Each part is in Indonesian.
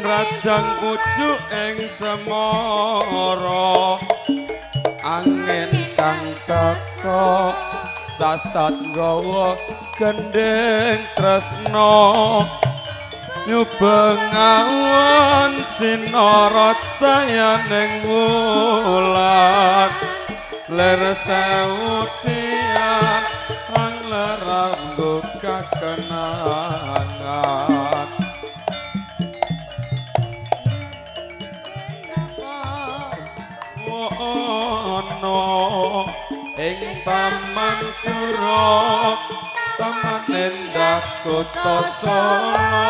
Rajang pucuk ing cemara angin kang teka sasat nggawa gendeng tresna nyubengawan sinara cayaning wulan ler sewu tiang angleranggo kakenangan ing taman curug taman endah kota Solo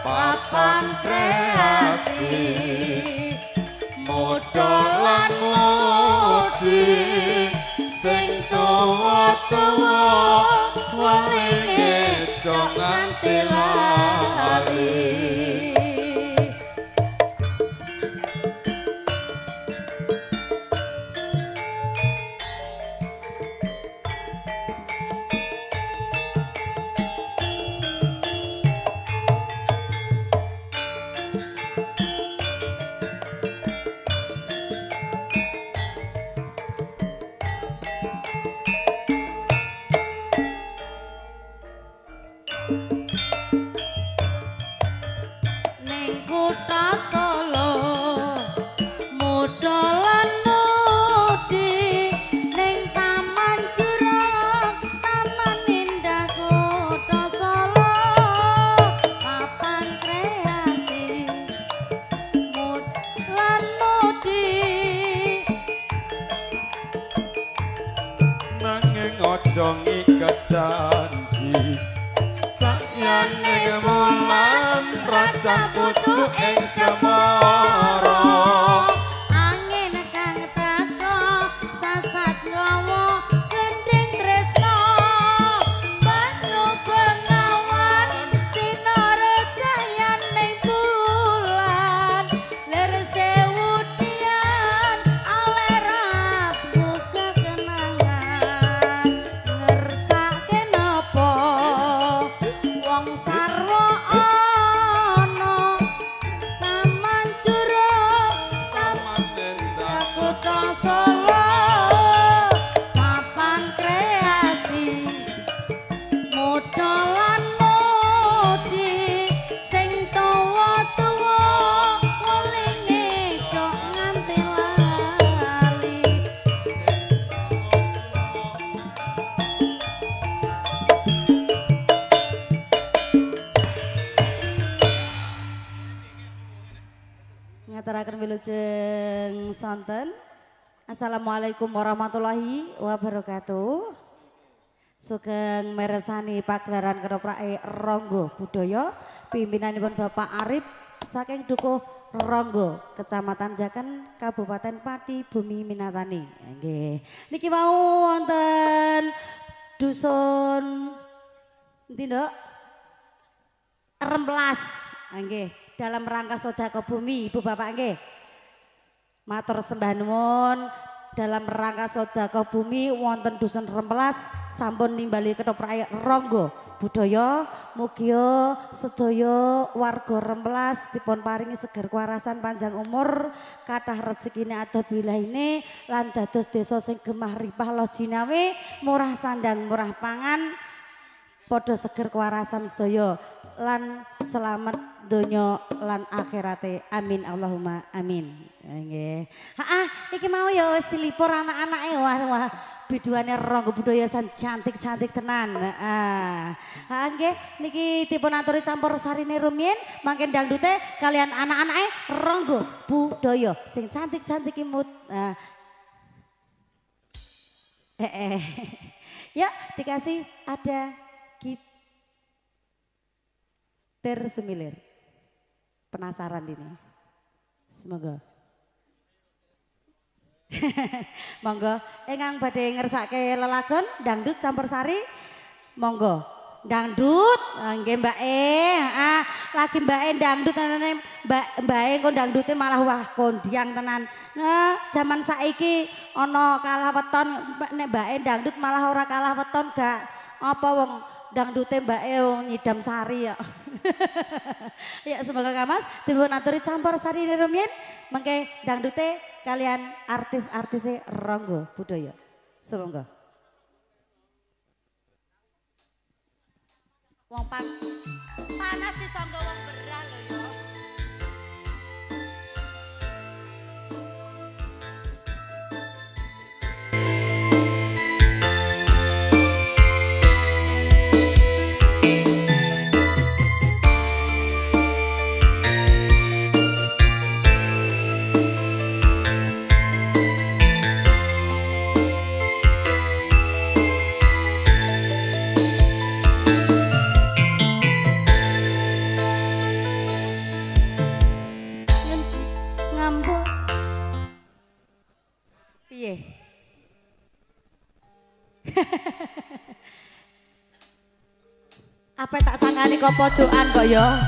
papan kreasi modolan mudi sing tuwa-tuwa walinge aja nganti lali. Aja ngiket janji cahyaning wulan raja pucuk ing cemara angin kang teka sasat ngawa gending tresna banyu bengawan sinar cahyaning bulan ler sewu dian alera buka kenangan ngersake napa wong sarwa ana taman curug taman endah kota Solo papan kreasi modolan modi sing tuwa-tuwa welinge cok nganti lali. Ngaturaken wilujeng sonten. Assalamualaikum warahmatullahi wabarakatuh. Sugeng mirsani pagelaran ketoprak Ronggo Budaya pimpinanipun Bapak Arif saking Dukuh Ronggo, Kecamatan Jaken, Kabupaten Pati Bumi Minatani. Nggih. Niki wau wonten dusun endi, Nduk? Remplas. Nggih, dalam rangka sedekah bumi Ibu Bapak nggih. Matur sembah nuwun dalam rangka sedekah bumi wonten dusun Remplas sampun nimbali ketoprak Ronggo Budaya. Mugi sedaya warga Remplas dipun paringi seger kewarasan panjang umur kathah rezekine adoh bilahine lan dados desa sing gemah ripah loh jinawe murah sandang murah pangan padha seger kewarasan sedaya lan selamat donya lan akhirate amin Allahumma amin. Nggih. Iki mau ya wis dilipur anak-anake wah biduane Ronggo Budaya san cantik-cantik tenan. Nggih niki dipun aturi campur sarine rumiyin mangke dangdute kalian anak-anake Ronggo Budaya sing cantik-cantik imut. Ya, dikasih ada gitar semilir. Penasaran ini. Semoga. Monggo, ingkang badhe ngersake lelagon dangdut campursari. Monggo. Dangdut, nggih Mbak lagi Mbak dangdut tenane Mbak kok dangdute malah wah kondiang tenan. Nah, zaman saiki ana kalah weton nek Mbak dangdut malah ora kalah weton gak apa wong dangdute Mbak nyidam sari ya. Ya semoga Kamas dipun aturi campursari rumiyin mengke dangdute kalian artis-artise Ronggo Budaya. Semoga. Wong panas disangga wong berah lho ya. Piye? Apa tak sangkani kok pojokan kok ya?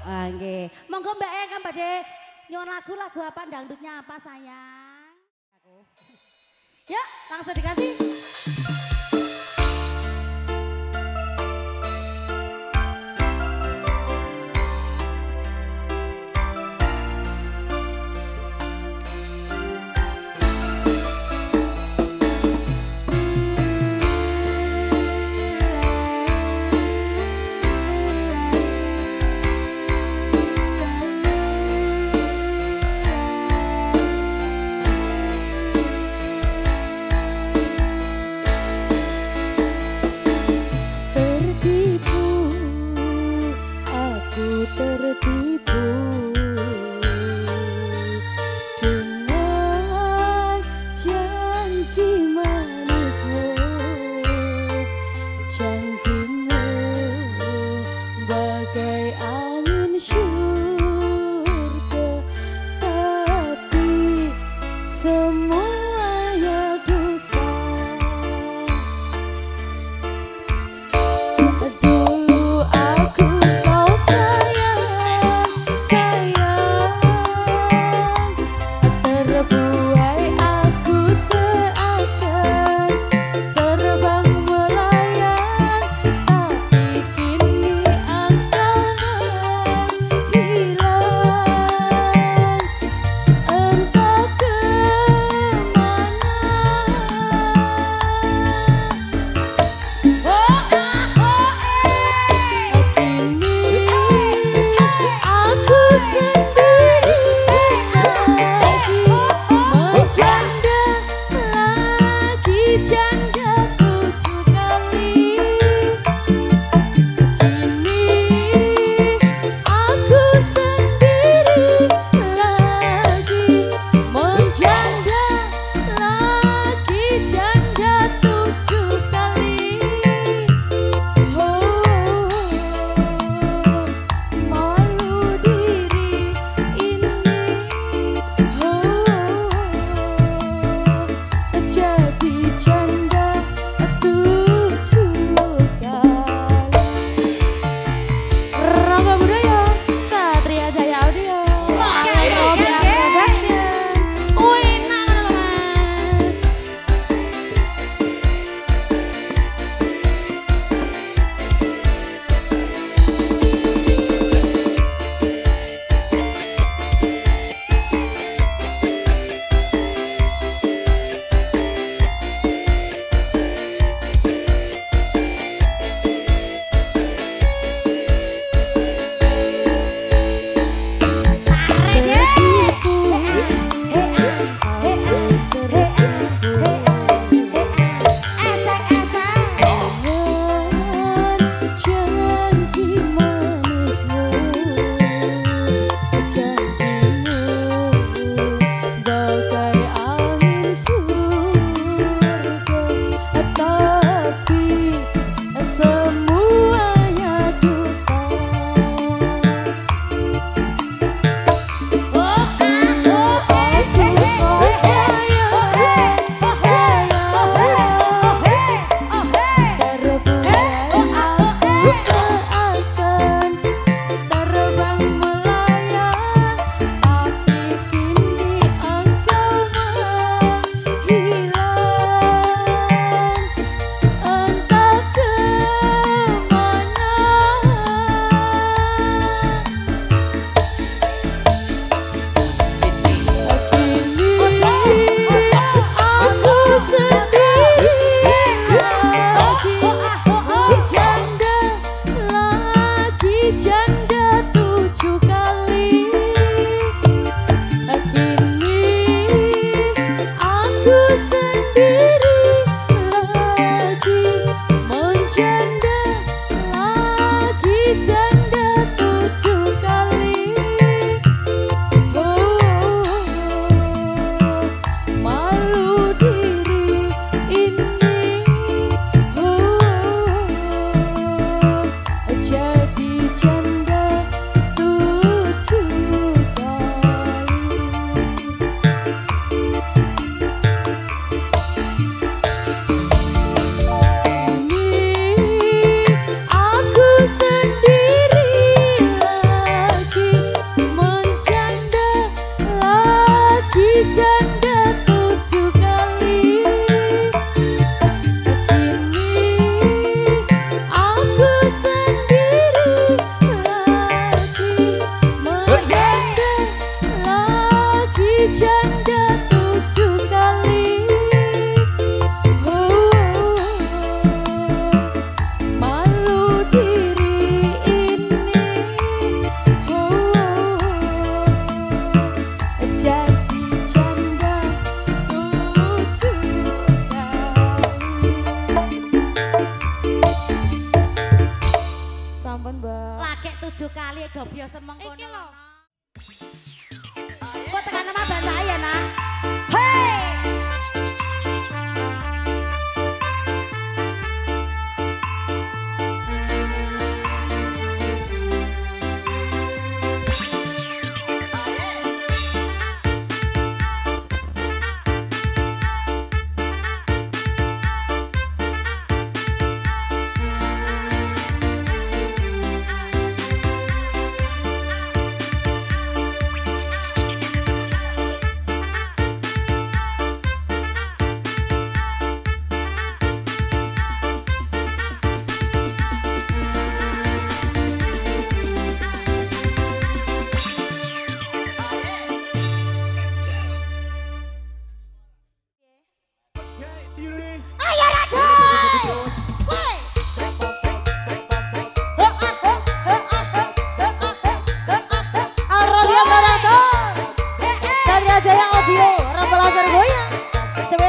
Ah, nggih. Monggo Mbak E kan badhe nyuwun lagu apa dangdutnya apa sayang? Aku. Yuk, langsung dikasih.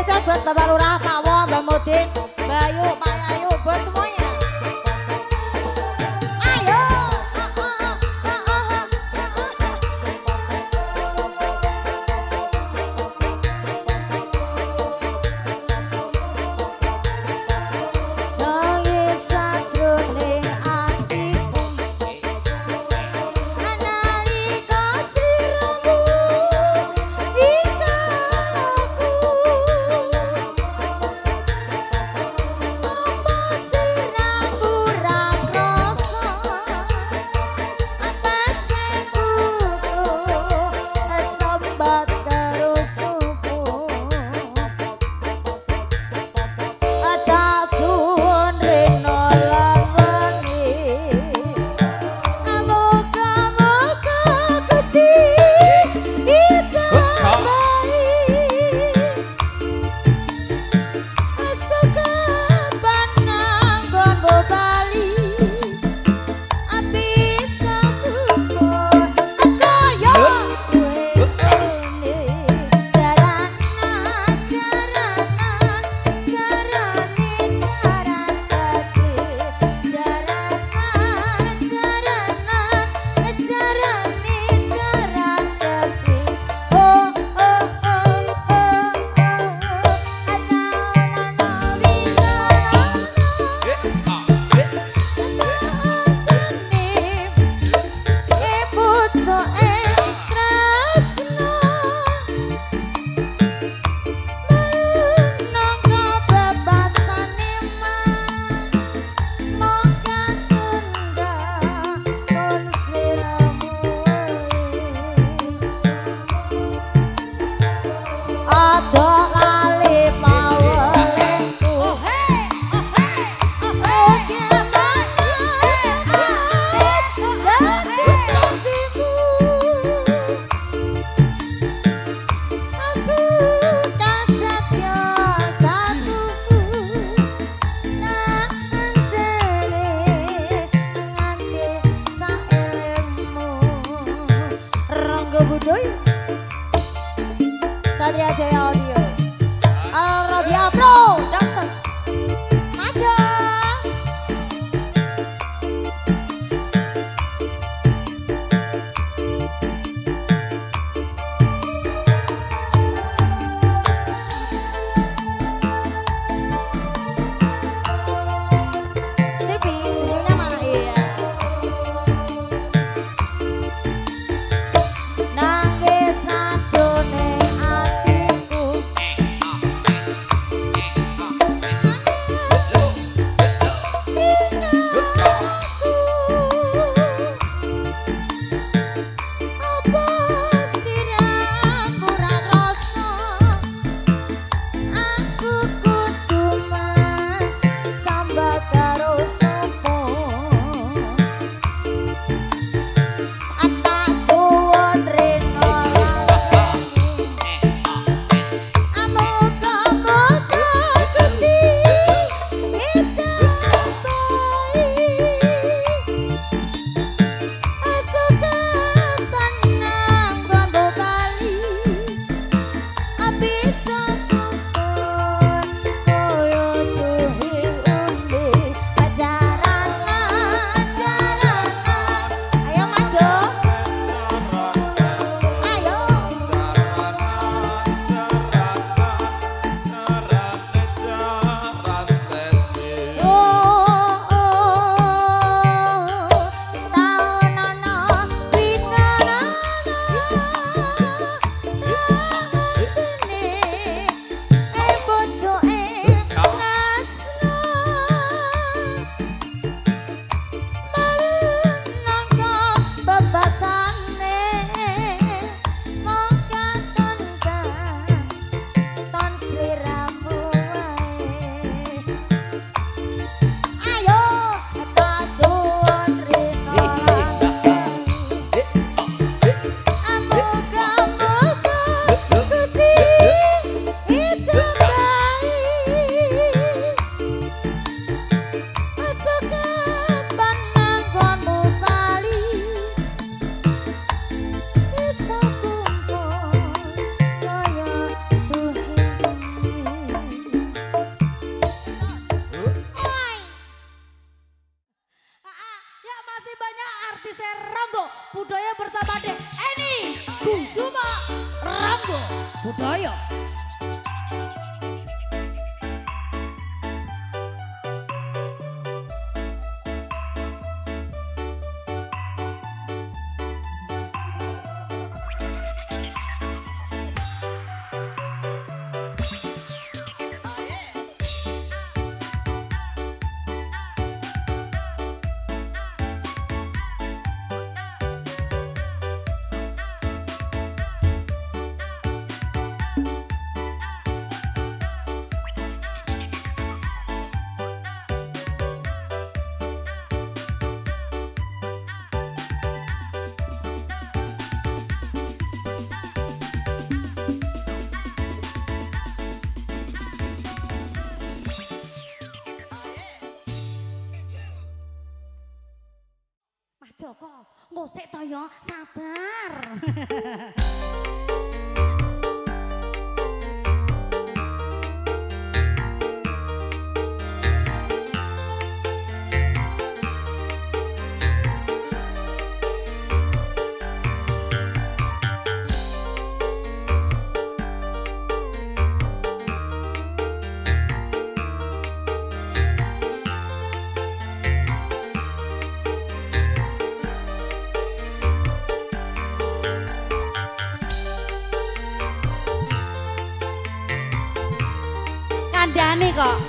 spesial buat Bapak Lurah, Pak Wo, Mbak Mudin, Bayu, Pak Ayu, buat semuanya. Ayo. Nangis sajroning atiku, analika sliramu ingkang apa sliramu ra krasa apa sekuku sambat karo suku. Ada sun reno lawangi, moga-moga Gusti ijabahi. Sukeban nanggon bali, bisa kumpul kaya kowe ngene. Jaranan, jaranan, jarane jaran gede. Jaranan, jaranan, jarane jaran gede. Oh, oh, oh, oh, oh, ataunana aja lali pawelengku. Oke mana wis dadi janjiku. Aku tak setya satuku nang antene nganti saelmu. Rangga Budaya Satria Jaya Audio Al-Rabia Production maju. Silvi, senyumnya mana? Iya. Nangis sajroning atiku, bersama Dek Eni Kusuma Rambo Budaya. Mas Joko, ngosek to ya, sabar. Kandhane kok.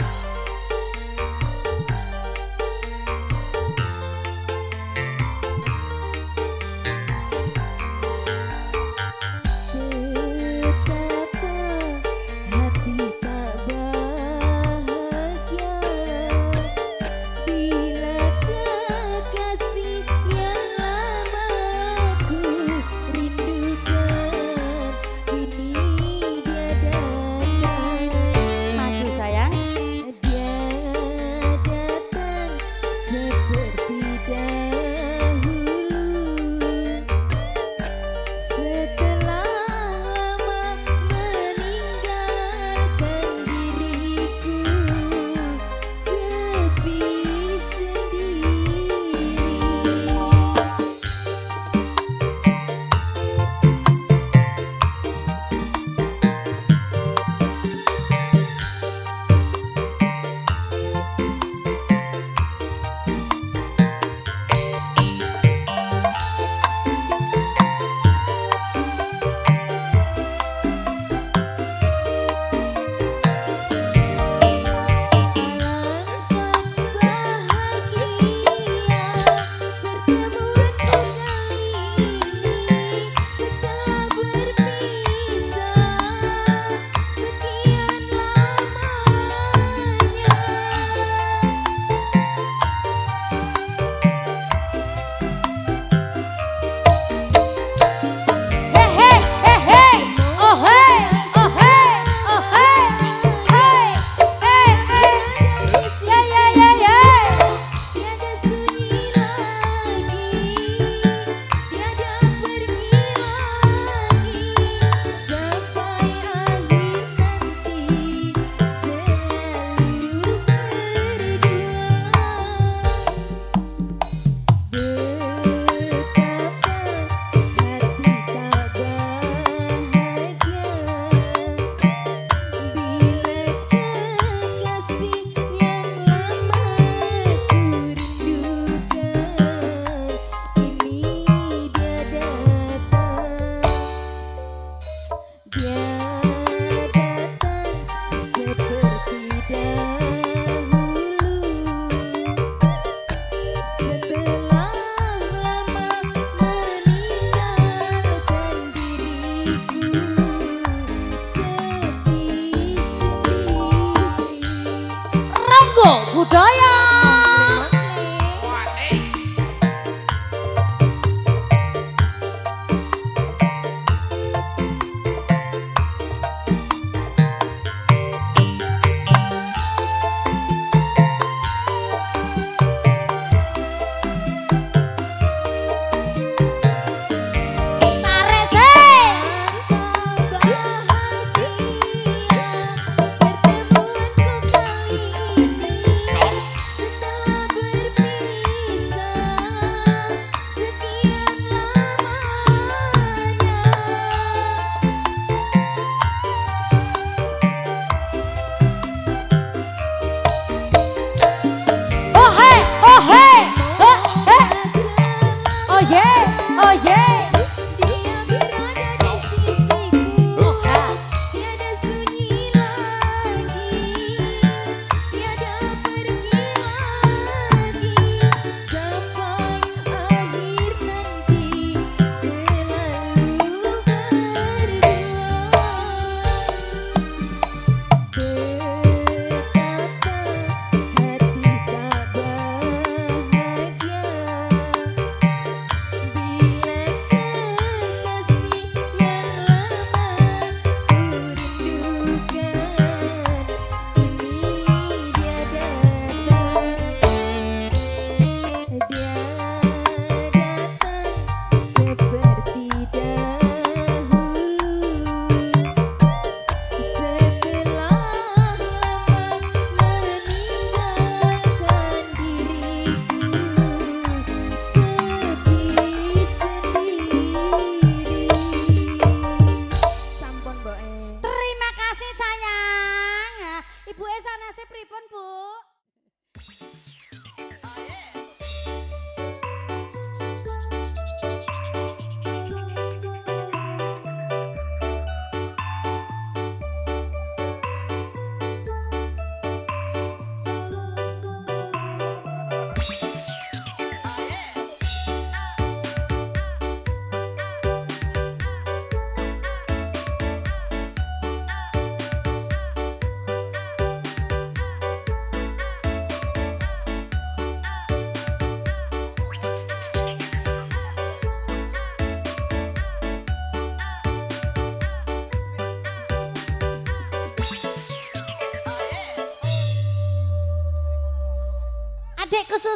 Maju sayang.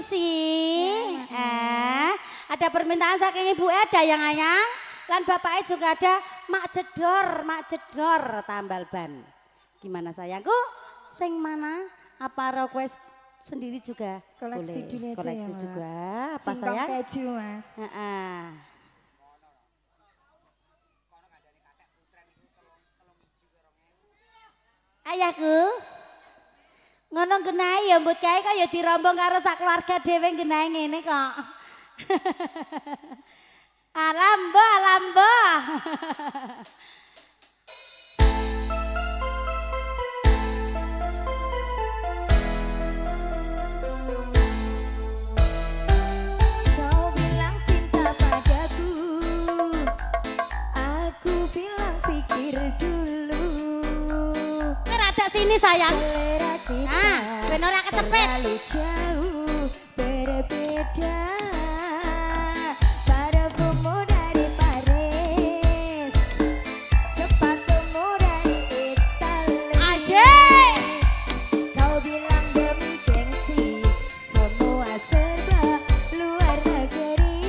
sih. Ada permintaan saking Ibu Eda yang ayang. Lan bapaknya juga ada Mak Jedor tambal ban. Gimana sayangku? Sing mana? Apa request sendiri juga? Koleksi boleh. dulu aja Koleksi ya, Mak. juga. Apa Singkong sayang? keju Mas. Ayahku. Ngono genahe ya mbut kae kaya dirombong karo sak keluarga dhewe genahe ngene kok. Alambo. Kau bilang cinta padaku, aku bilang pikir dulu. Rada sini sayang. Selera kita Nah, ben ora ketepet. terlalu jauh berbeda. Parfummu dari Paris, sepatumu dari Italia. Aje. Kau bilang demi gengsi, semua serba luar negeri.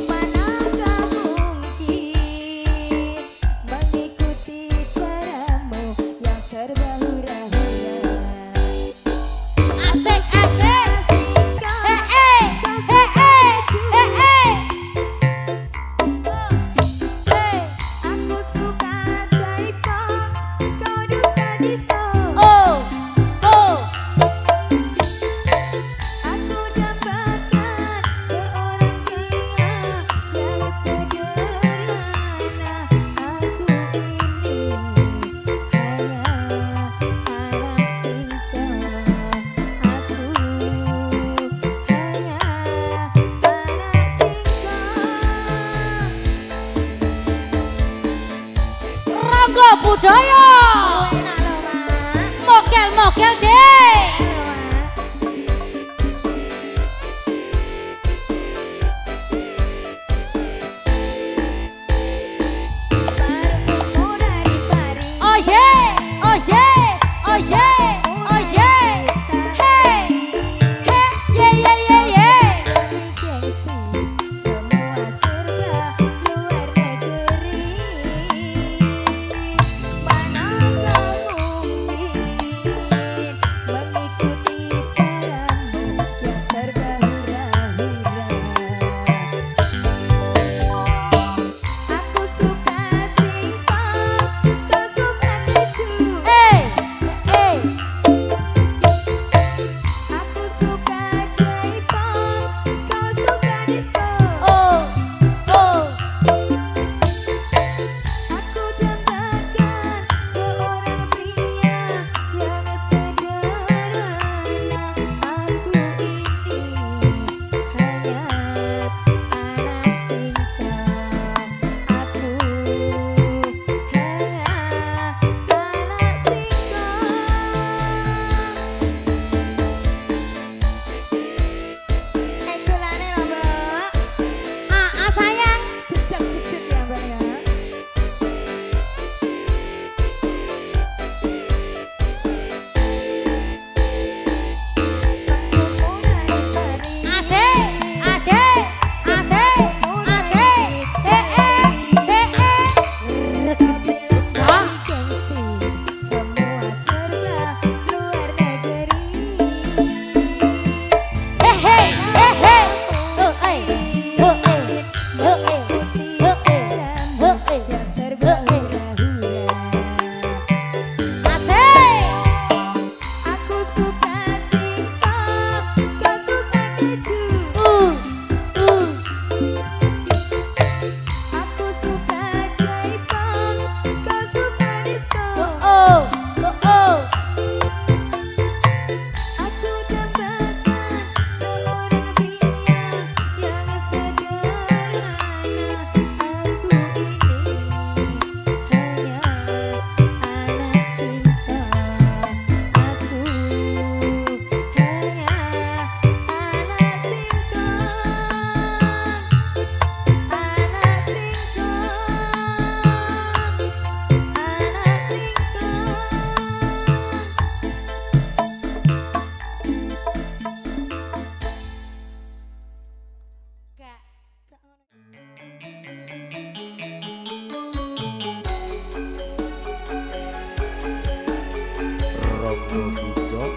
Manakah mungkin mengikuti caramu yang serba hura-hura. Asik. Aku suka Saifah, kau dusta disco. Oh. Aku dapatkan seorang pria yang sederhana. Aku ini hanya anak singkong. Aku hanya anak singkong. Rangga budaya. Enak loh, Mak. Mogel deh. Parfummu dari Paris. Oh yeah. Hey. Yeah. Gengsi, semua serba luar negeri. Manakah mungkin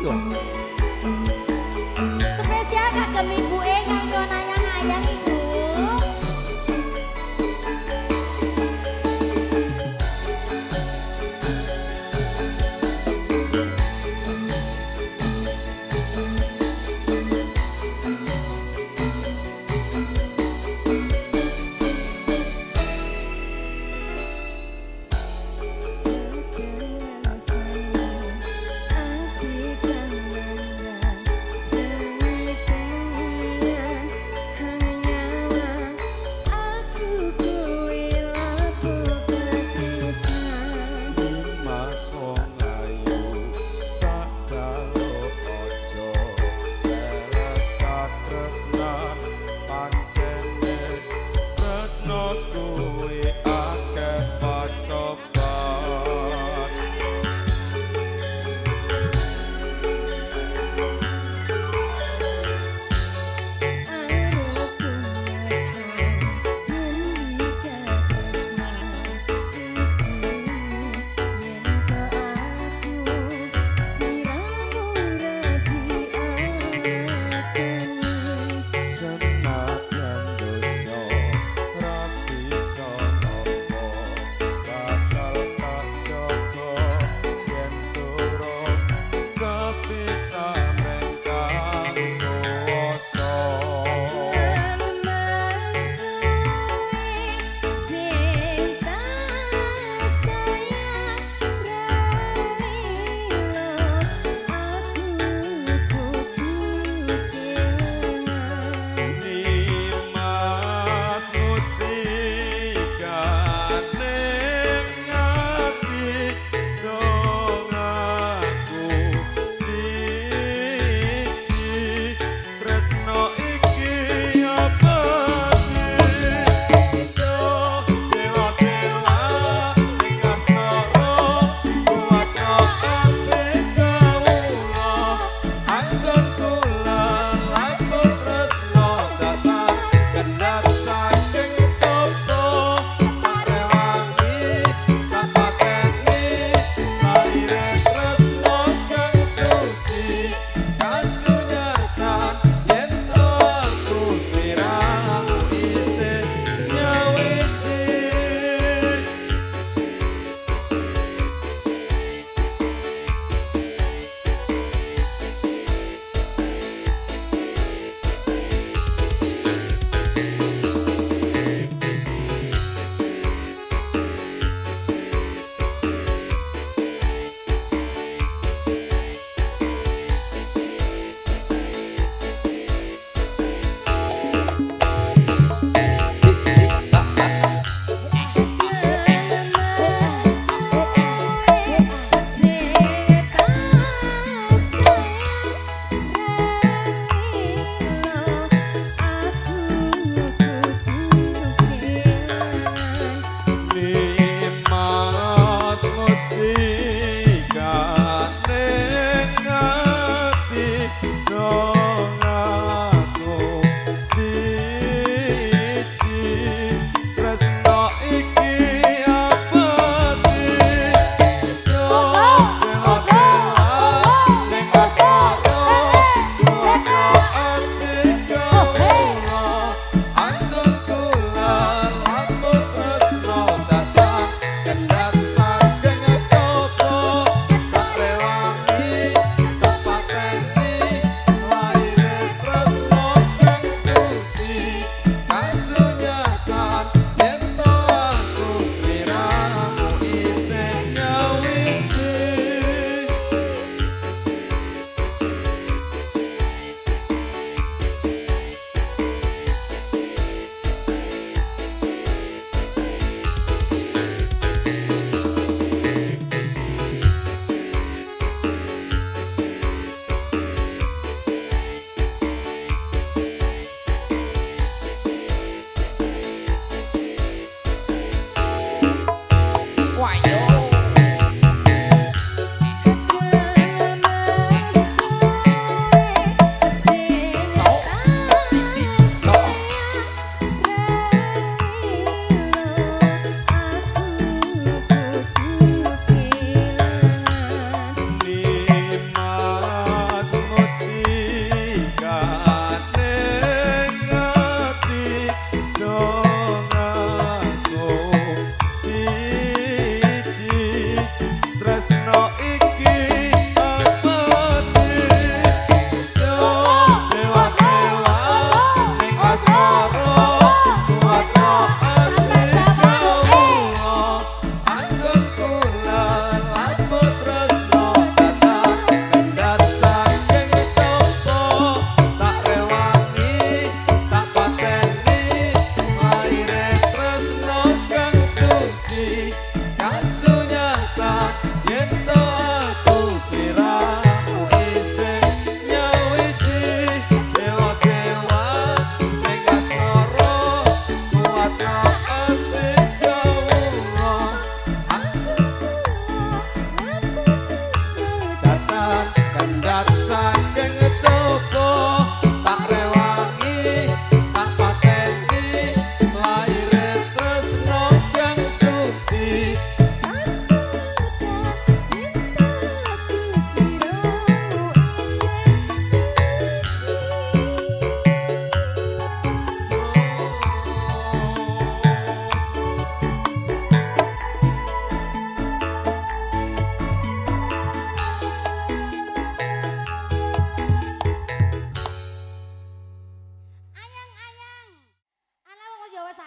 yo. Spesial kagem ibuke kanggo nayang-nayang ibu. Mas wong ayu tak jaluk ojo selekat tresnan pancene tresno kuwi akeh pacoban. Senadyan donya ra bisa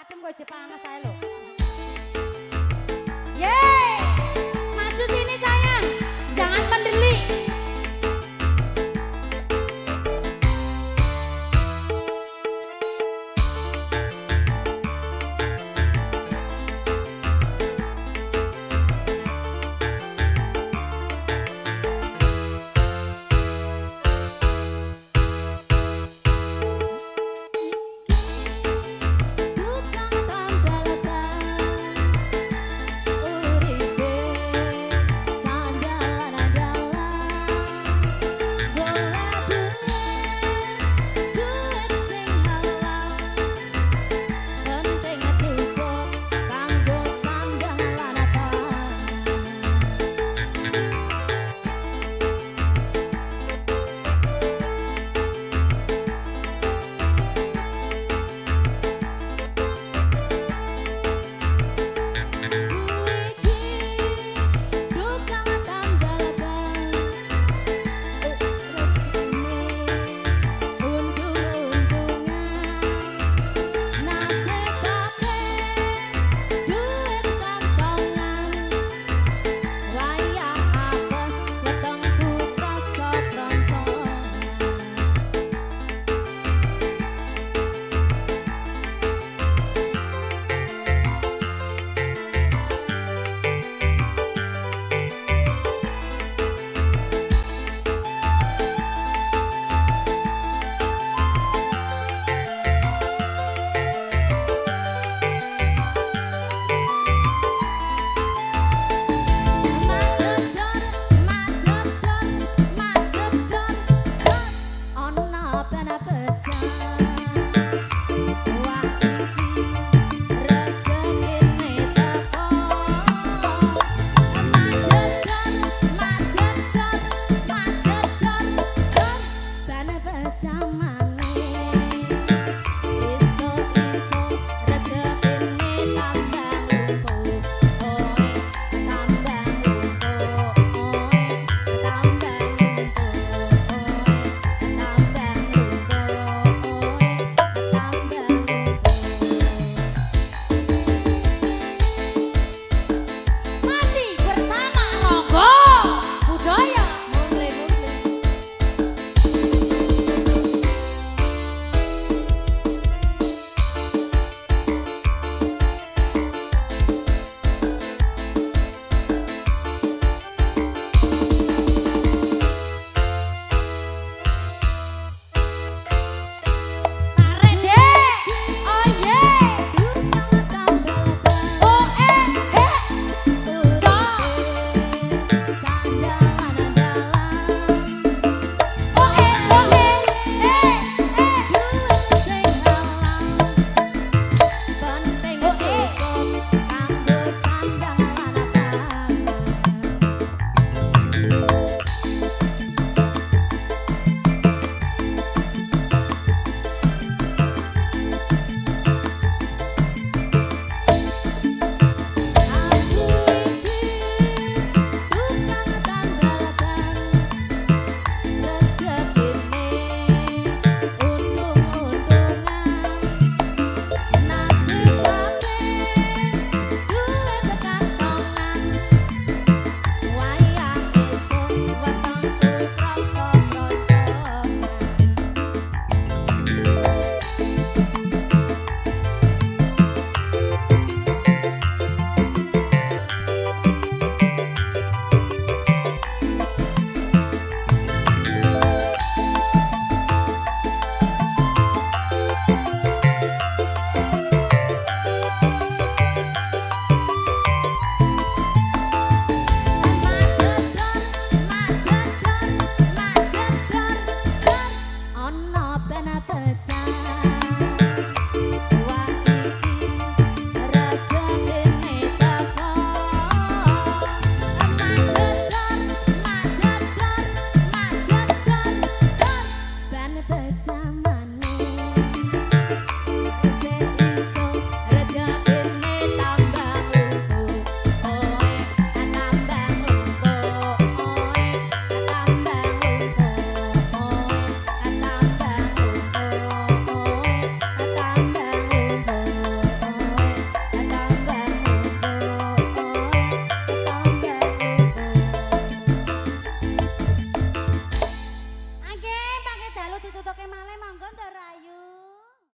adem kok aja panas ae lho.